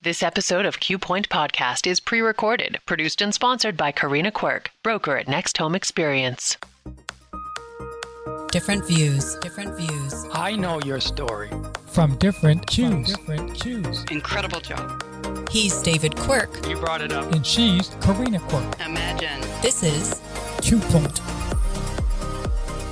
This episode of Q Point Podcast is pre-recorded, produced and sponsored by Karina Quirk, broker at Next Home Experience. Different views. I know your story. From different cues. Incredible job. He's David Quirk. You brought it up. And she's Karina Quirk. Imagine. This is Q Point.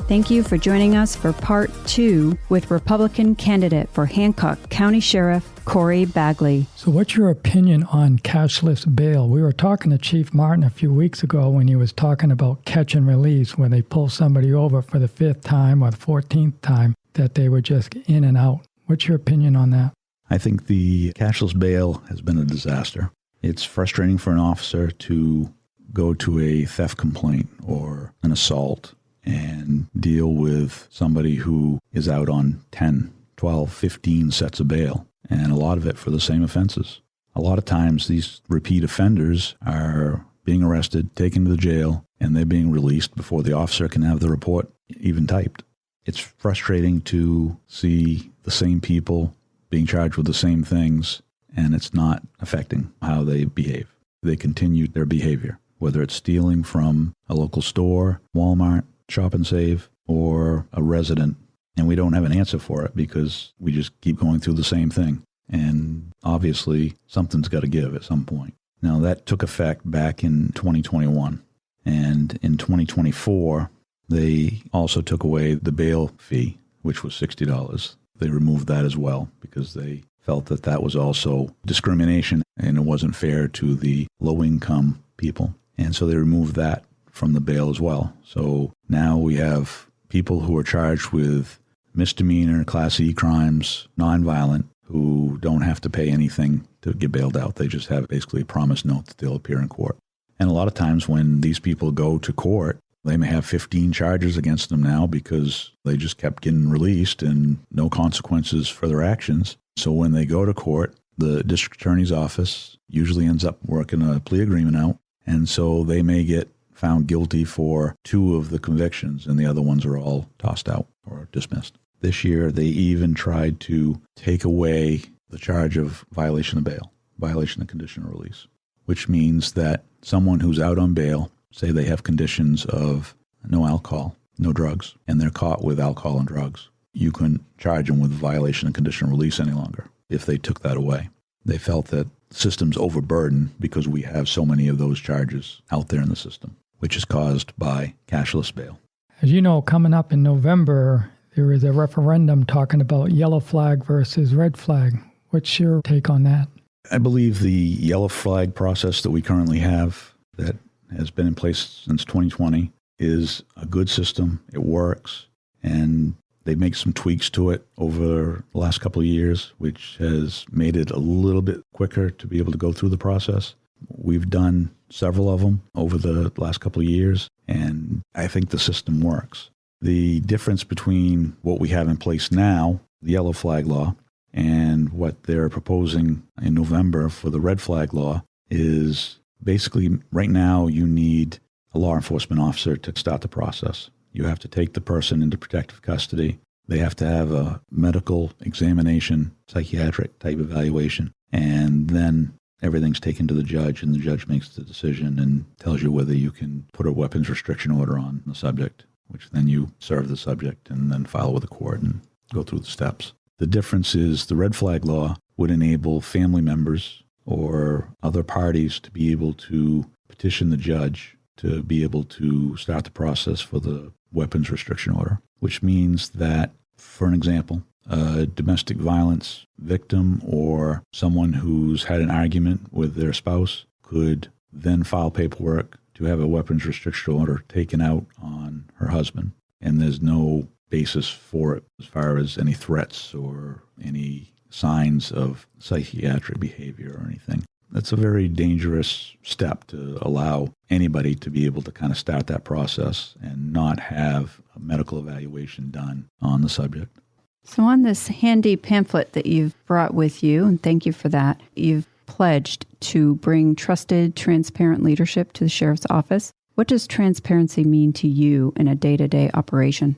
Thank you for joining us for part 2 with Republican candidate for Hancock County Sheriff Corey Bagley. So what's your opinion on cashless bail? We were talking to Chief Martin a few weeks ago when he was talking about catch and release, where they pull somebody over for the 5th time or the 14th time, that they were just in and out. What's your opinion on that? I think the cashless bail has been a disaster. It's frustrating for an officer to go to a theft complaint or an assault and deal with somebody who is out on 10, 12, 15 sets of bail, and a lot of it for the same offenses. A lot of times these repeat offenders are being arrested, taken to the jail, and they're being released before the officer can have the report even typed. It's frustrating to see the same people being charged with the same things, and it's not affecting how they behave. They continue their behavior, whether it's stealing from a local store, Walmart, Shop and Save, or a resident, and we don't have an answer for it because we just keep going through the same thing. And obviously, something's got to give at some point. Now, that took effect back in 2021, and in 2024, they also took away the bail fee, which was $60. They removed that as well because they felt that that was also discrimination and it wasn't fair to the low-income people. And so they removed that from the bail as well. So now we have people who are charged with misdemeanor, Class E crimes, nonviolent, who don't have to pay anything to get bailed out. They just have basically a promise note that they'll appear in court. And a lot of times when these people go to court, they may have 15 charges against them now because they just kept getting released and no consequences for their actions. So when they go to court, the district attorney's office usually ends up working a plea agreement out. And so they may get found guilty for 2 of the convictions, and the other ones are all tossed out or dismissed. This year, they even tried to take away the charge of violation of bail, violation of conditional release, which means that someone who's out on bail, say they have conditions of no alcohol, no drugs, and they're caught with alcohol and drugs, you couldn't charge them with violation of conditional release any longer if they took that away. They felt that the system's overburdened because we have so many of those charges out there in the system, which is caused by cashless bail. As you know, coming up in November, there is a referendum talking about yellow flag versus red flag. What's your take on that? I believe the yellow flag process that we currently have that has been in place since 2020 is a good system. It works, and they make some tweaks to it over the last couple of years, which has made it a little bit quicker to be able to go through the process. We've done several of them over the last couple of years, and I think the system works. The difference between what we have in place now, the yellow flag law, and what they're proposing in November for the red flag law is basically right now you need a law enforcement officer to start the process. You have to take the person into protective custody. They have to have a medical examination, psychiatric type evaluation, and then everything's taken to the judge, and the judge makes the decision and tells you whether you can put a weapons restriction order on the subject, which then you serve the subject and then file with the court and go through the steps. The difference is the red flag law would enable family members or other parties to be able to petition the judge to be able to start the process for the weapons restriction order, which means that, for an example, a domestic violence victim or someone who's had an argument with their spouse could then file paperwork to have a weapons restriction order taken out on her husband. And there's no basis for it as far as any threats or any signs of psychiatric behavior or anything. That's a very dangerous step to allow anybody to be able to kind of start that process and not have a medical evaluation done on the subject. So on this handy pamphlet that you've brought with you, and thank you for that, you've pledged to bring trusted, transparent leadership to the sheriff's office. What does transparency mean to you in a day-to-day operation?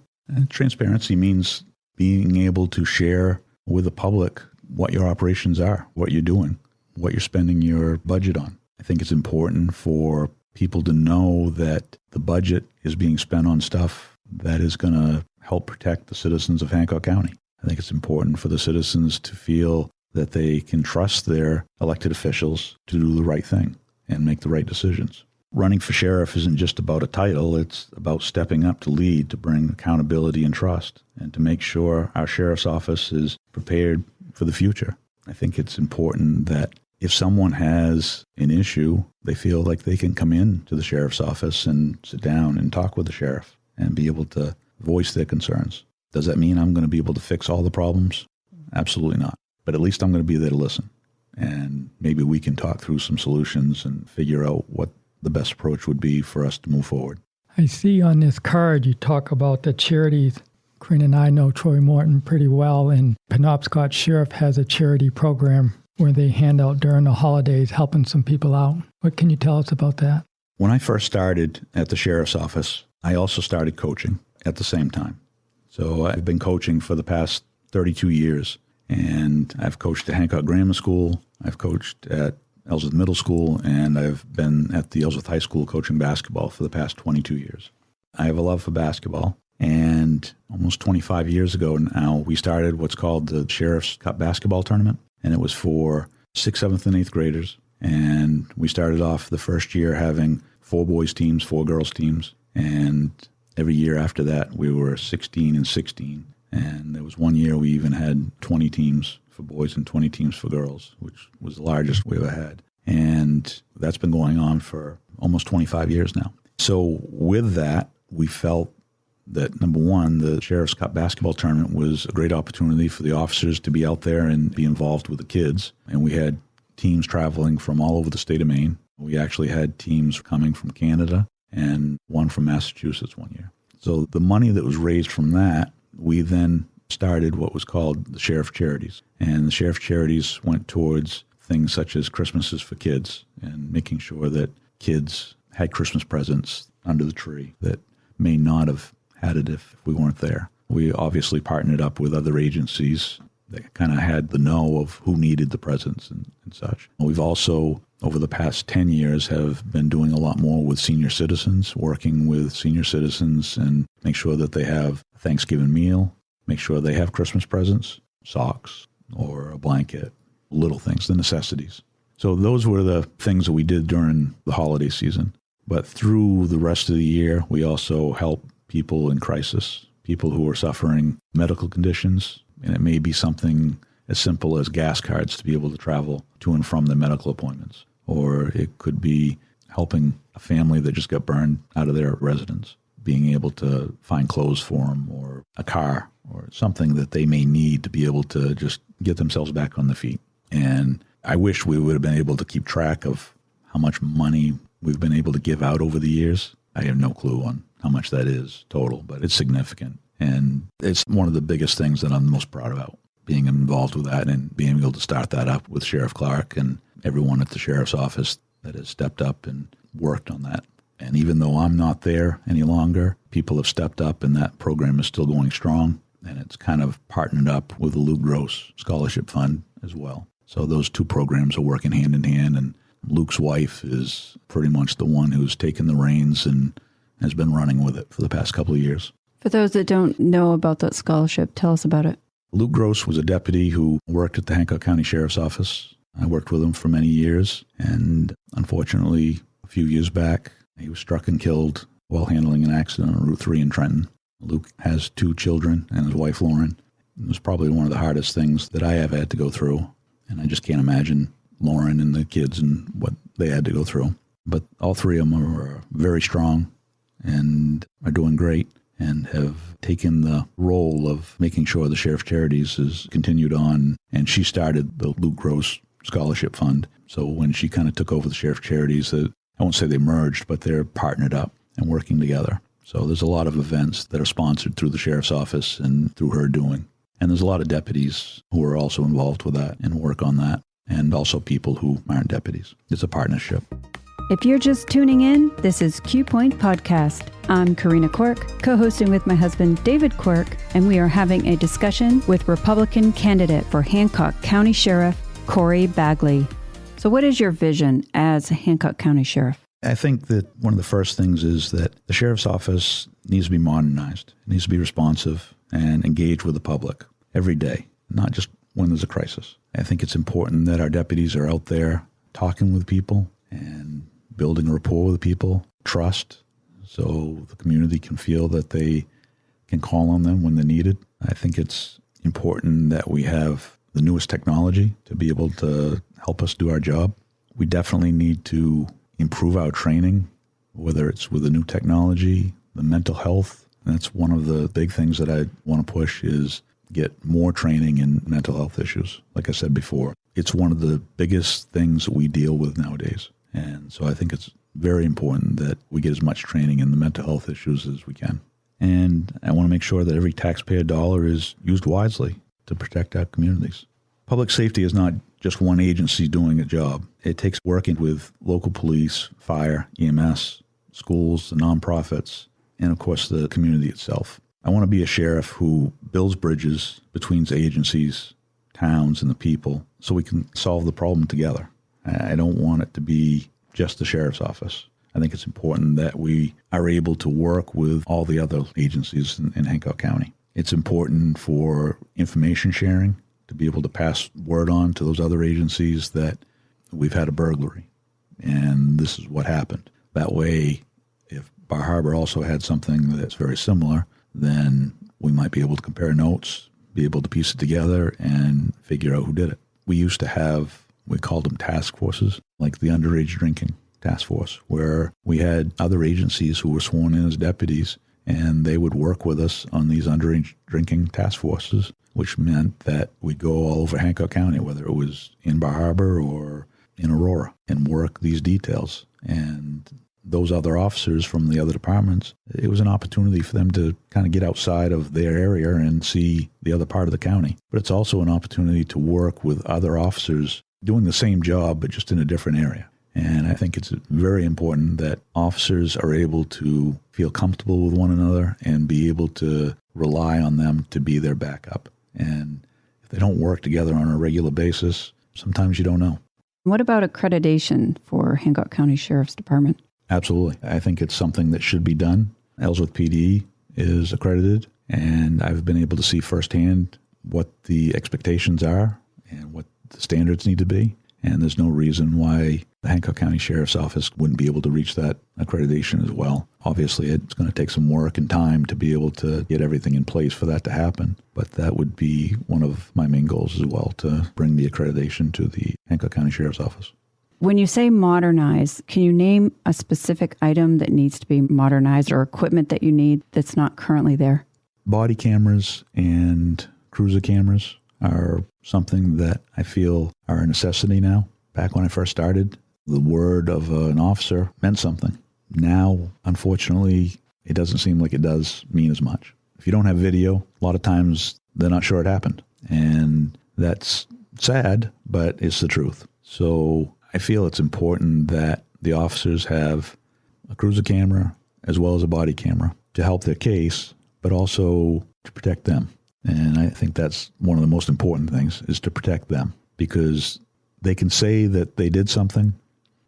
Transparency means being able to share with the public what your operations are, what you're doing. what you're spending your budget on. I think it's important for people to know that the budget is being spent on stuff that is going to help protect the citizens of Hancock County. I think it's important for the citizens to feel that they can trust their elected officials to do the right thing and make the right decisions. Running for sheriff isn't just about a title. It's about stepping up to lead, to bring accountability and trust, and to make sure our sheriff's office is prepared for the future. I think it's important that if someone has an issue, they feel like they can come in to the sheriff's office and sit down and talk with the sheriff and be able to voice their concerns. Does that mean I'm going to be able to fix all the problems? Absolutely not. But at least I'm going to be there to listen. And maybe we can talk through some solutions and figure out what the best approach would be for us to move forward. I see on this card you talk about the charities. Corinne and I know Troy Morton pretty well, and Penobscot Sheriff has a charity program where they hand out during the holidays, helping some people out. What can you tell us about that? When I first started at the sheriff's office, I also started coaching at the same time. So I've been coaching for the past 32 years, and I've coached at Hancock Grammar School, I've coached at Ellsworth Middle School, and I've been at the Ellsworth High School coaching basketball for the past 22 years. I have a love for basketball, and almost 25 years ago now, we started what's called the Sheriff's Cup basketball tournament, and it was for 6th, 7th, and 8th graders. And we started off the first year having 4 boys teams, 4 girls teams, and every year after that, we were 16 and 16. And there was one year we even had 20 teams for boys and 20 teams for girls, which was the largest we ever had. And that's been going on for almost 25 years now. So with that, we felt that, number one, the Sheriff's Cup basketball tournament was a great opportunity for the officers to be out there and be involved with the kids. And we had teams traveling from all over the state of Maine. We actually had teams coming from Canada and one from Massachusetts one year. So the money that was raised from that, we then started what was called the Sheriff Charities. And the Sheriff Charities went towards things such as Christmases for kids and making sure that kids had Christmas presents under the tree that may not have had it if we weren't there. We obviously partnered up with other agencies that kind of had the know of who needed the presents and such. We've also, over the past 10 years, have been doing a lot more with senior citizens, working with senior citizens and make sure that they have a Thanksgiving meal, make sure they have Christmas presents, socks, or a blanket, little things, the necessities. So those were the things that we did during the holiday season. But through the rest of the year, we also help people in crisis, people who are suffering medical conditions, and it may be something as simple as gas cards to be able to travel to and from their medical appointments. Or it could be helping a family that just got burned out of their residence, being able to find clothes for them, or a car, or something that they may need to be able to just get themselves back on their feet. And I wish we would have been able to keep track of how much money we've been able to give out over the years. I have no clue on how much that is total, but it's significant. And it's one of the biggest things that I'm most proud about, being involved with that and being able to start that up with Sheriff Clark and everyone at the Sheriff's Office that has stepped up and worked on that. And even though I'm not there any longer, people have stepped up and that program is still going strong. And it's kind of partnered up with the Luke Gross Scholarship Fund as well. So those two programs are working hand in hand, and Luke's wife is pretty much the one who's taken the reins and has been running with it for the past couple of years. For those that don't know about that scholarship, tell us about it. Luke Gross was a deputy who worked at the Hancock County Sheriff's Office. I worked with him for many years, and unfortunately, a few years back, he was struck and killed while handling an accident on Route 3 in Trenton. Luke has 2 children and his wife, Lauren. It was probably one of the hardest things that I have had to go through, and I just can't imagine Lauren and the kids and what they had to go through. But all 3 of them are very strong and are doing great and have taken the role of making sure the Sheriff's Charities is continued on. And she started the Luke Gross Scholarship Fund. So when she kind of took over the Sheriff's Charities, I won't say they merged, but they're partnered up and working together. So there's a lot of events that are sponsored through the Sheriff's Office and through her doing. And there's a lot of deputies who are also involved with that and work on that, and also people who aren't deputies. It's a partnership. If you're just tuning in, this is Q Point Podcast. I'm Karina Quirk, co-hosting with my husband, David Quirk, and we are having a discussion with Republican candidate for Hancock County Sheriff, Corey Bagley. So what is your vision as a Hancock County Sheriff? I think that one of the first things is that the sheriff's office needs to be modernized. It needs to be responsive and engage with the public every day, not just when there's a crisis. I think it's important that our deputies are out there talking with people and building a rapport with people, trust, so the community can feel that they can call on them when they're needed. I think it's important that we have the newest technology to be able to help us do our job. We definitely need to improve our training, whether it's with the new technology, the mental health. And that's one of the big things that I want to push is get more training in mental health issues. Like I said before, it's one of the biggest things that we deal with nowadays. And so I think it's very important that we get as much training in the mental health issues as we can. And I want to make sure that every taxpayer dollar is used wisely to protect our communities. Public safety is not just one agency doing a job. It takes working with local police, fire, EMS, schools, the nonprofits, and of course the community itself. I want to be a sheriff who builds bridges between agencies, towns, and the people so we can solve the problem together. I don't want it to be just the sheriff's office. I think it's important that we are able to work with all the other agencies in Hancock County. It's important for information sharing, to be able to pass word on to those other agencies that we've had a burglary and this is what happened. That way, if Bar Harbor also had something that's very similar, then we might be able to compare notes, be able to piece it together and figure out who did it. We used to have, we called them task forces, like the underage drinking task force, where we had other agencies who were sworn in as deputies, and they would work with us on these underage drinking task forces, which meant that we'd go all over Hancock County, whether it was in Bar Harbor or in Aurora, and work these details. And those other officers from the other departments, it was an opportunity for them to kind of get outside of their area and see the other part of the county. But it's also an opportunity to work with other officers doing the same job, but just in a different area. And I think it's very important that officers are able to feel comfortable with one another and be able to rely on them to be their backup. And if they don't work together on a regular basis, sometimes you don't know. What about accreditation for Hancock County Sheriff's Department? Absolutely. I think it's something that should be done. Ellsworth PD is accredited, and I've been able to see firsthand what the expectations are and what the standards need to be. And there's no reason why the Hancock County Sheriff's Office wouldn't be able to reach that accreditation as well. Obviously, it's going to take some work and time to be able to get everything in place for that to happen. But that would be one of my main goals as well, to bring the accreditation to the Hancock County Sheriff's Office. When you say modernize, can you name a specific item that needs to be modernized or equipment that you need that's not currently there? Body cameras and cruiser cameras are something that I feel are a necessity now. Back when I first started, the word of an officer meant something. Now, unfortunately, it doesn't seem like it does mean as much. If you don't have video, a lot of times they're not sure it happened. And that's sad, but it's the truth. So I feel it's important that the officers have a cruiser camera as well as a body camera to help their case, but also to protect them. And I think that's one of the most important things, is to protect them, because they can say that they did something,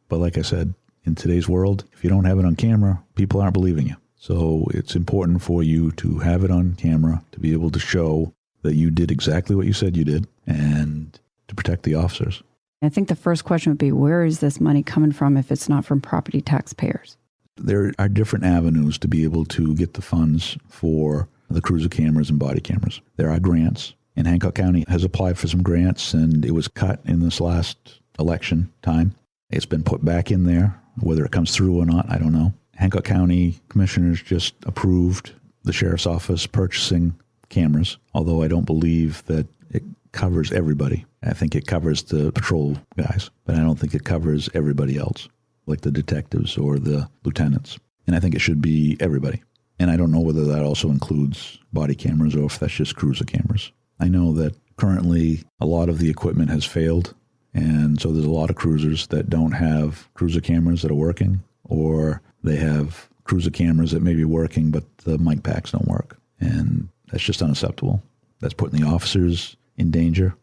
but like I said, in today's world, if you don't have it on camera, people aren't believing you. So it's important for you to have it on camera, to be able to show that you did exactly what you said you did, and to protect the officers. I think the first question would be, where is this money coming from if it's not from property taxpayers? There are different avenues to be able to get the funds for the cruiser cameras and body cameras. There are grants, and Hancock County has applied for some grants, and it was cut in this last election time. It's been put back in there. Whether it comes through or not, I don't know. Hancock County commissioners just approved the sheriff's office purchasing cameras, although I don't believe that it covers everybody. I think it covers the patrol guys, but I don't think it covers everybody else, like the detectives or the lieutenants. And I think it should be everybody. And I don't know whether that also includes body cameras or if that's just cruiser cameras. I know that currently a lot of the equipment has failed, and so there's a lot of cruisers that don't have cruiser cameras that are working, or they have cruiser cameras that may be working, but the mic packs don't work. And that's just unacceptable. That's putting the officers in danger,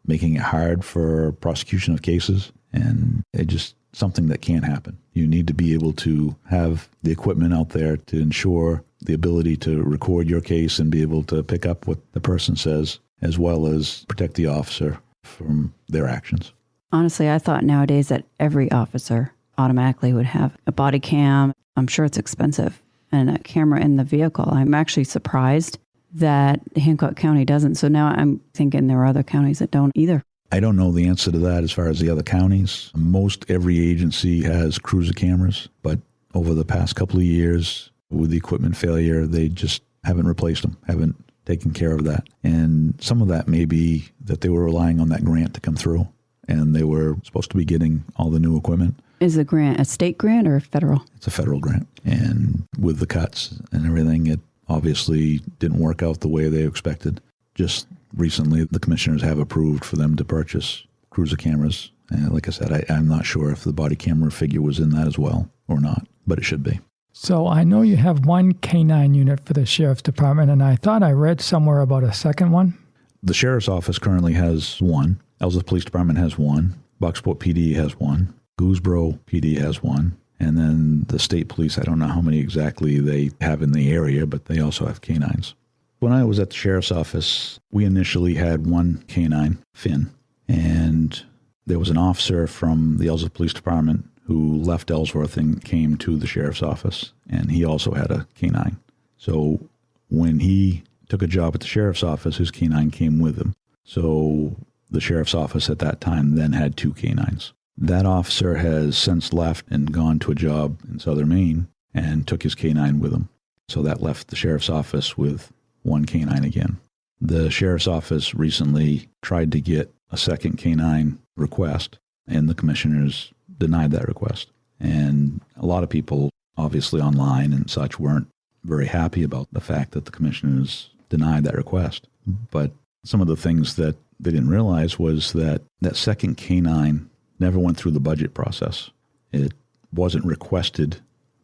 making it hard for prosecution of cases, And it's just something that can't happen. You need to be able to have the equipment out there to ensure the ability to record your case and be able to pick up what the person says, as well as protect the officer from their actions. Honestly, I thought nowadays that every officer automatically would have a body cam. I'm sure it's expensive, and a camera in the vehicle. I'm actually surprised that Hancock County doesn't. So now I'm thinking there are other counties that don't either. I don't know the answer to that as far as the other counties. Most every agency has cruiser cameras, but over the past couple of years, with the equipment failure, they just haven't replaced them, haven't taken care of that. And some of that may be that they were relying on that grant to come through, and they were supposed to be getting all the new equipment. Is the grant a state grant or federal? It's a federal grant. And with the cuts and everything, it obviously didn't work out the way they expected. Just recently, the commissioners have approved for them to purchase cruiser cameras. And like I said, I'm not sure if the body camera figure was in that as well or not, but it should be. So I know you have one K-9 unit for the Sheriff's Department, and I thought I read somewhere about a second one. The Sheriff's Office currently has one. Ellsworth Police Department has one. Bucksport PD has one. Gooseboro PD has one. And then the state police, I don't know how many exactly they have in the area, but they also have K-9s. When I was at the Sheriff's Office, we initially had one K-9, Finn, and there was an officer from the Ellsworth Police Department who left Ellsworth and came to the Sheriff's Office, and he also had a K-9. So when he took a job at the Sheriff's Office, his K-9 came with him. So the Sheriff's Office at that time then had two K-9s. That officer has since left and gone to a job in southern Maine and took his K-9 with him. So that left the Sheriff's Office with one K-9 again. The Sheriff's Office recently tried to get a second K-9 request, and the commissioners denied that request. And a lot of people, obviously online and such, weren't very happy about the fact that the commissioners denied that request. But some of the things that they didn't realize was that that second K-9 never went through the budget process. It wasn't requested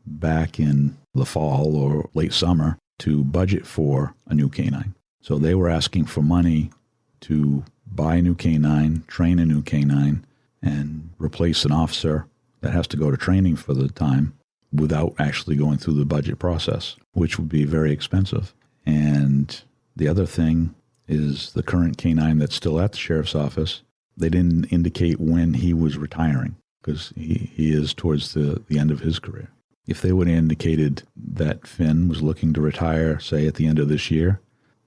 back in the fall or late summer to budget for a new K-9. So they were asking for money to buy a new K-9, train a new K-9, and replace an officer that has to go to training for the time without actually going through the budget process, which would be very expensive. And the other thing is the current K-9 that's still at the Sheriff's Office, they didn't indicate when he was retiring, because he is towards the end of his career. If they would have indicated that Finn was looking to retire, say, at the end of this year,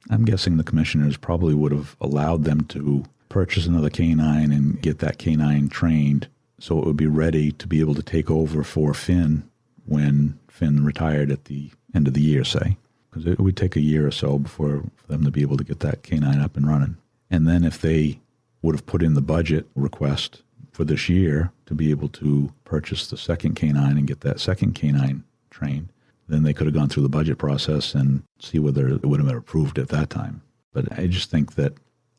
I'm guessing the commissioners probably would have allowed them to purchase another K-9 and get that K-9 trained so it would be ready to be able to take over for Finn when Finn retired at the end of the year, say. Because it would take a year or so for them to be able to get that K-9 up and running. And then if they would have put in the budget request for this year to be able to purchase the second K-9 and get that second K-9 trained, then they could have gone through the budget process and see whether it would have been approved at that time. But I just think that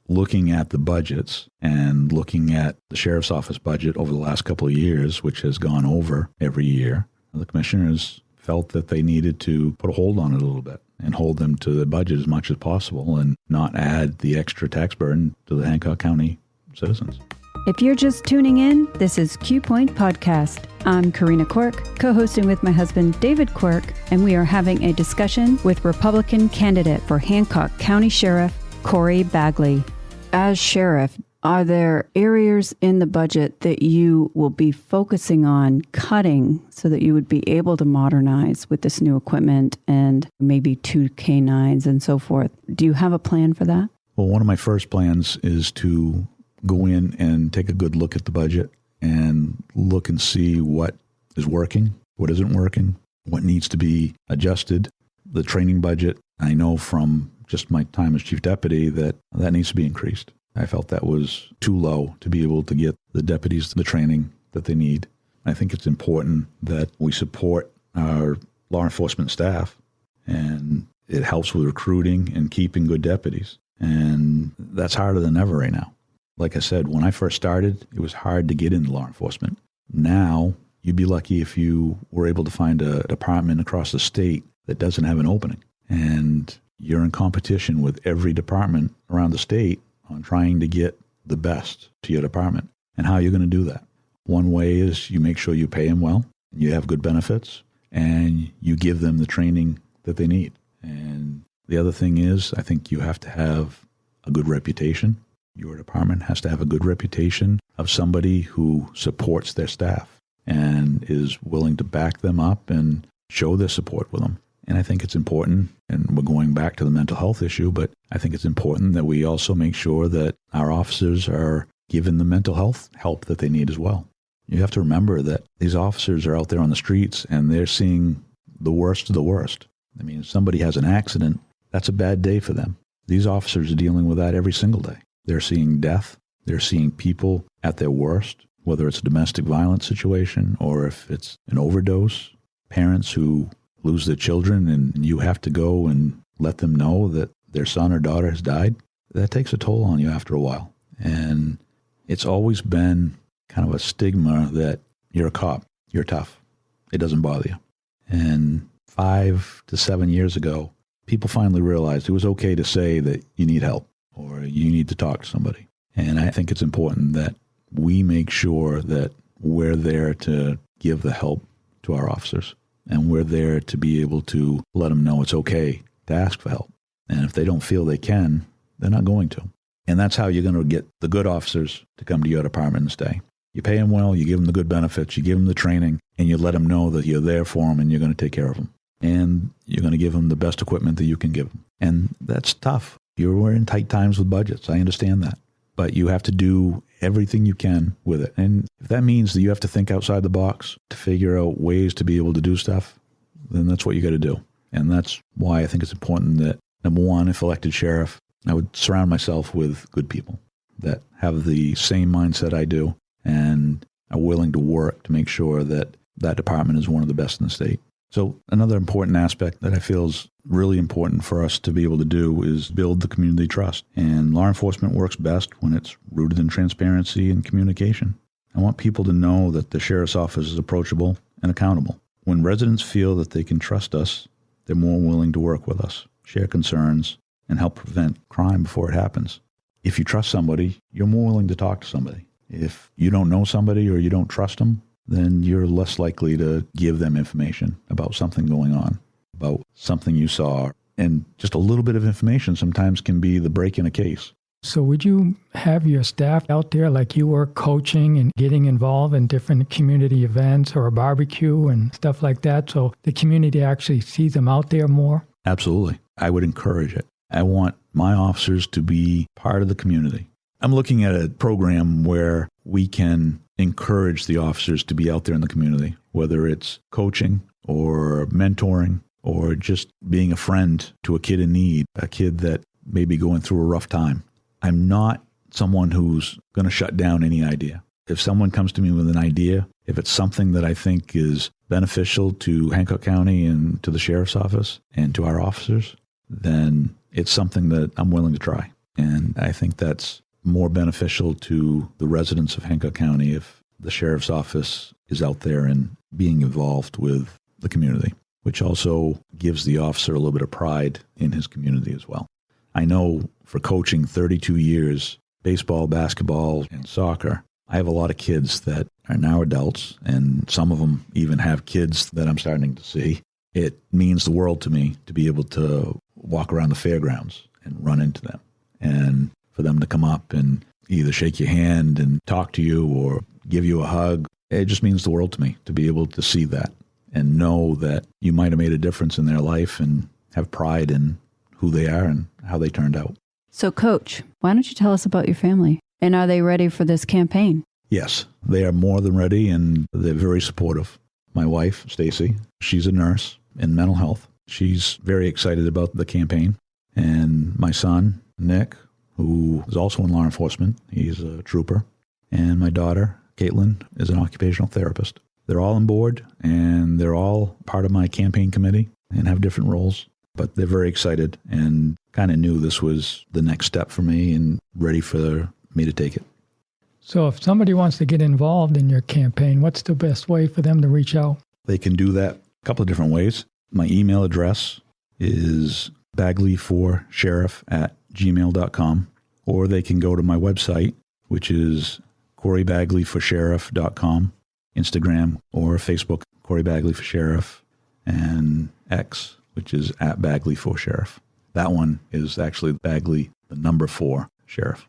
looking at the budgets and looking at the Sheriff's Office budget over the last couple of years, which has gone over every year, the commissioners felt that they needed to put a hold on it a little bit and hold them to the budget as much as possible and not add the extra tax burden to the Hancock County citizens. If you're just tuning in, this is Q Point Podcast. I'm Karina Quirk, co-hosting with my husband, David Quirk, and we are having a discussion with Republican candidate for Hancock County Sheriff, Corey Bagley. As sheriff, are there areas in the budget that you will be focusing on cutting so that you would be able to modernize with this new equipment and maybe two K-9s and so forth? Do you have a plan for that? Well, one of my first plans is to go in and take a good look at the budget and look and see what is working, what isn't working, what needs to be adjusted. The training budget, I know from just my time as chief deputy that needs to be increased. I felt that was too low to be able to get the deputies the training that they need. I think it's important that we support our law enforcement staff, and it helps with recruiting and keeping good deputies. And that's harder than ever right now. Like I said, when I first started, it was hard to get into law enforcement. Now, you'd be lucky if you were able to find a department across the state that doesn't have an opening. And you're in competition with every department around the state on trying to get the best to your department. And how are you going to do that? One way is you make sure you pay them well, you have good benefits, and you give them the training that they need. And the other thing is, I think you have to have a good reputation. Your department has to have a good reputation of somebody who supports their staff and is willing to back them up and show their support with them. And I think it's important, and we're going back to the mental health issue, but I think it's important that we also make sure that our officers are given the mental health help that they need as well. You have to remember that these officers are out there on the streets and they're seeing the worst of the worst. I mean, if somebody has an accident, that's a bad day for them. These officers are dealing with that every single day. They're seeing death. They're seeing people at their worst, whether it's a domestic violence situation or if it's an overdose, parents who lose their children and you have to go and let them know that their son or daughter has died. That takes a toll on you after a while. And it's always been kind of a stigma that you're a cop, you're tough, it doesn't bother you. And 5 to 7 years ago, people finally realized it was okay to say that you need help or you need to talk to somebody. And I think it's important that we make sure that we're there to give the help to our officers. And we're there to be able to let them know it's okay to ask for help. And if they don't feel they can, they're not going to. And that's how you're going to get the good officers to come to your department and stay. You pay them well, you give them the good benefits, you give them the training, and you let them know that you're there for them and you're going to take care of them. And you're going to give them the best equipment that you can give them. And that's tough. We're in tight times with budgets. I understand that. But you have to do everything you can with it. And if that means that you have to think outside the box to figure out ways to be able to do stuff, then that's what you got to do. And that's why I think it's important that, number one, if elected sheriff, I would surround myself with good people that have the same mindset I do and are willing to work to make sure that that department is one of the best in the state. So another important aspect that I feel is really important for us to be able to do is build the community trust. And law enforcement works best when it's rooted in transparency and communication. I want people to know that the sheriff's office is approachable and accountable. When residents feel that they can trust us, they're more willing to work with us, share concerns, and help prevent crime before it happens. If you trust somebody, you're more willing to talk to somebody. If you don't know somebody or you don't trust them, then you're less likely to give them information about something going on, about something you saw. And just a little bit of information sometimes can be the break in a case. So would you have your staff out there like you were coaching and getting involved in different community events or a barbecue and stuff like that so the community actually sees them out there more? Absolutely. I would encourage it. I want my officers to be part of the community. I'm looking at a program where we can encourage the officers to be out there in the community, whether it's coaching or mentoring or just being a friend to a kid in need, a kid that may be going through a rough time. I'm not someone who's going to shut down any idea. If someone comes to me with an idea, if it's something that I think is beneficial to Hancock County and to the sheriff's office and to our officers, then it's something that I'm willing to try. And I think that's more beneficial to the residents of Hancock County if the sheriff's office is out there and being involved with the community, which also gives the officer a little bit of pride in his community as well. I know for coaching 32 years, baseball, basketball, and soccer, I have a lot of kids that are now adults, and some of them even have kids that I'm starting to see. It means the world to me to be able to walk around the fairgrounds and run into them, and for them to come up and either shake your hand and talk to you or give you a hug. It just means the world to me to be able to see that and know that you might have made a difference in their life and have pride in who they are and how they turned out. So, Coach, why don't you tell us about your family? And are they ready for this campaign? Yes, they are more than ready, and they're very supportive. My wife, Stacy, she's a nurse in mental health. She's very excited about the campaign. And my son, Nick, who is also in law enforcement, he's a trooper. And my daughter, Caitlin, is an occupational therapist. They're all on board, and they're all part of my campaign committee and have different roles. But they're very excited and kind of knew this was the next step for me and ready for me to take it. So if somebody wants to get involved in your campaign, what's the best way for them to reach out? They can do that a couple of different ways. My email address is bagley4sheriff@gmail.com, or they can go to my website, which is CoreyBagleyForSheriff.com, Instagram or Facebook, Corey Bagley for Sheriff, and X, which is @Bagley4Sheriff. That one is actually Bagley, the number 4 Sheriff.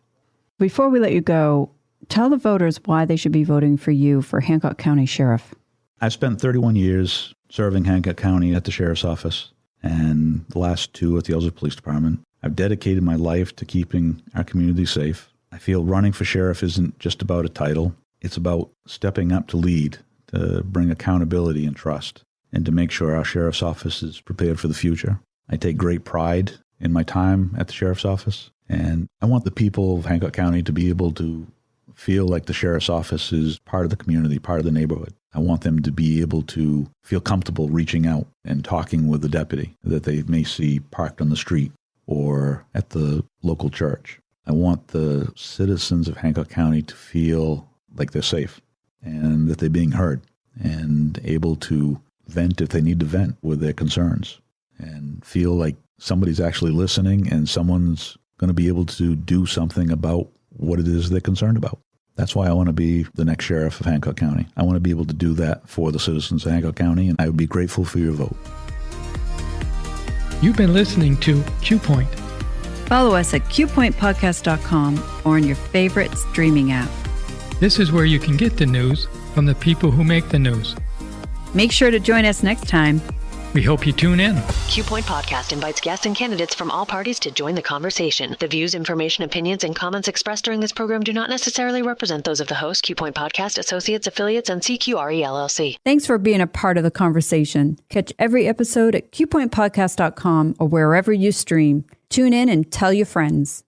Before we let you go, tell the voters why they should be voting for you for Hancock County Sheriff. I've spent 31 years serving Hancock County at the Sheriff's Office and the last 2 at the Ellsworth Police Department. I've dedicated my life to keeping our community safe. I feel running for sheriff isn't just about a title. It's about stepping up to lead, to bring accountability and trust, and to make sure our sheriff's office is prepared for the future. I take great pride in my time at the sheriff's office, and I want the people of Hancock County to be able to feel like the sheriff's office is part of the community, part of the neighborhood. I want them to be able to feel comfortable reaching out and talking with the deputy that they may see parked on the street or at the local church. I want the citizens of Hancock County to feel like they're safe and that they're being heard and able to vent if they need to vent with their concerns and feel like somebody's actually listening and someone's going to be able to do something about what it is they're concerned about. That's why I want to be the next sheriff of Hancock County. I want to be able to do that for the citizens of Hancock County, and I would be grateful for your vote. You've been listening to Q Point. Follow us at qpointpodcast.com or on your favorite streaming app. This is where you can get the news from the people who make the news. Make sure to join us next time. We hope you tune in. Q Point Podcast invites guests and candidates from all parties to join the conversation. The views, information, opinions, and comments expressed during this program do not necessarily represent those of the host, Q Point Podcast, associates, affiliates, and CQRE LLC. Thanks for being a part of the conversation. Catch every episode at qpointpodcast.com or wherever you stream. Tune in and tell your friends.